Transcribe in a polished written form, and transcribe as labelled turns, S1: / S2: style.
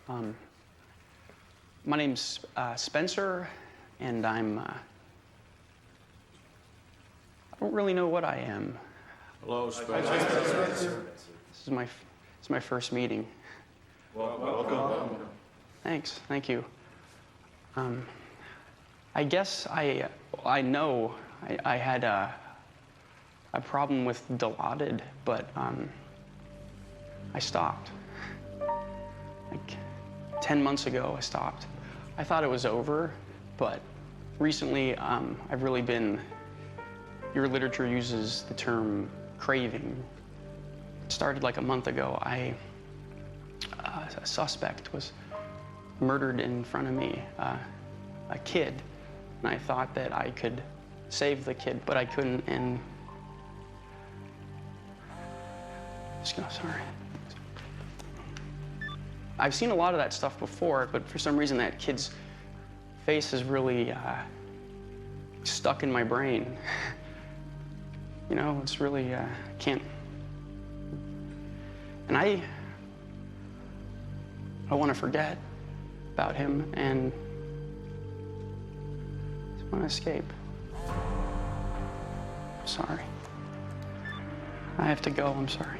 S1: Um, my name's Spencer, and I don't really know what I am.
S2: Hello, Spencer.
S1: This is my first meeting.
S2: Welcome.
S1: Thanks, thank you. I guess I know I had a problem with Dilaudid, but I stopped. Like 10 months ago, I stopped. I thought it was over, but recently I've really been, your literature uses the term craving. It started like a month ago. A suspect was murdered in front of me, a kid, and I thought that I could save the kid, but I couldn't, and sorry. I've seen a lot of that stuff before, but for some reason that kid's face is really stuck in my brain. You know, it's really, can't. And I want to forget about him and I just want to escape. I'm sorry. I have to go, I'm sorry.